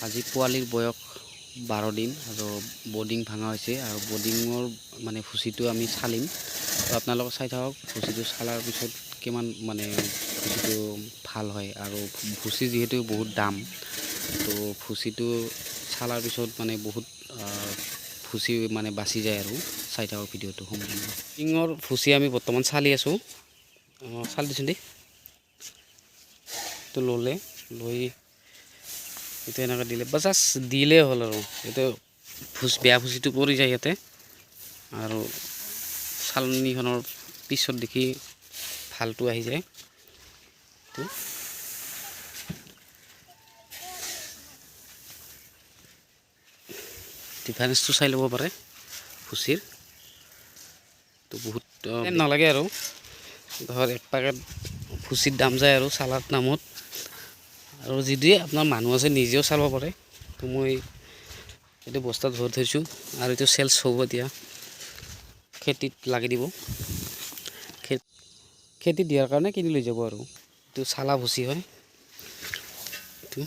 আজি পোৱালিৰ বয়স 12 দিন আৰু বৰ্ডিং ভাঙা হৈছে আৰু বৰ্ডিঙৰ মানে ভুচিটো আমি চালিম। তো আপোনালোকে চাই থাকক ভুচিটো চালাৰ পিছত কিমান মানে ভুচিটো ভাল হয় আৰু ভুচি যিহেতু বহুত দাম, তো ভুচিটো চালাৰ পিছত মানে বহুত ভুচি মানে বাচি যায় আৰু চাই থাকক ভিডিঅ'টো সম্পূৰ্ণ। টিঙৰ ভুচি আমি বৰ্তমান চালি আছোঁ। চালি দিছোঁ দেই, তো ল'লে লৈ এইটো এনেকৈ দিলে বা জাষ্ট দিলেই হ'ল আৰু এইটো বেয়া ভুচিটো পৰি যায় ইয়াতে আৰু চালনীখনৰ পিছত দেখি ভালটো আহি যায়। ডিফাৰেঞ্চটো চাই ল'ব পাৰে ভুচিৰ। তো বহুত নালাগে আৰু ধৰ এক পেকেট ভুচিৰ দাম যায় আৰু চালাড নামত। আৰু যদি আপোনাৰ মানুহ আছে নিজেও চাব পাৰে। তো মই এইটো বস্তাত ভৰাই থৈছোঁ আৰু এইটো চেলছ হ'ব এতিয়া খেতিত লাগি দিব। খেতিত দিয়াৰ কাৰণে কিনি লৈ যাব আৰু এইটো চালা ভুচি হয়। এইটো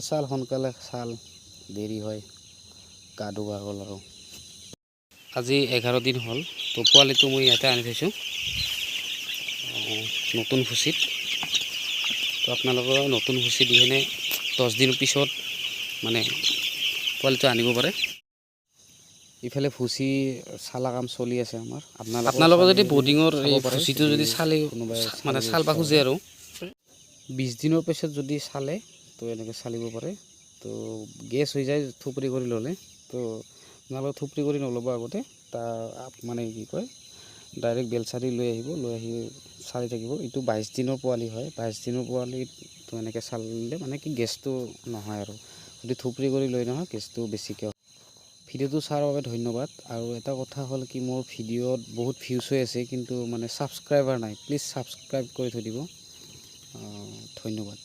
চাল সোনকালে চাল দেৰি হয়, গা ধুব হ'ল আৰু আজি 11 দিন হ'ল। তো পোৱালিটো মই ইয়াতে আনি থৈছোঁ নতুন ভুচিত। তো আপোনালোকৰ নতুন ভুচি দি কিনে 10 দিনৰ পিছত মানে পোৱালিটো আনিব পাৰে। ইফালে ভুচি চালা কাম চলি আছে আমাৰ। আপোনালোকৰ যদি বৰ্ডিঙৰ এই ভুচিটো যদি চালে মানে চালব খোজে আৰু 20 দিনৰ পিছত যদি চালে তো এনেকৈ চালিব পাৰে। তো গেছ হৈ যায় থুপৰি কৰি ল'লে। তো আপোনালোকে থুপৰি কৰি নল'ব আগতে, মানে কি কয় ডাইৰেক্ট বেলচাৰি লৈ আহিব, লৈ আহি চালি থাকিব। এইটো 22 দিনৰ পোৱালি হয়। 22 দিনৰ পোৱালিটো এনেকৈ চালিলে মানে কি গেছটো নহয় আৰু যদি থুপৰি কৰি লৈ নহয় গেছটো বেছিকৈ হয়। ভিডিঅ'টো চোৱাৰ বাবে ধন্যবাদ। আৰু এটা কথা হ'ল কি মোৰ ভিডিঅ'ত বহুত ভিউজ হৈ আছে কিন্তু মানে ছাবস্ক্ৰাইবাৰ নাই। প্লিজ ছাবস্ক্ৰাইব কৰি থৈ দিব। ধন্যবাদ।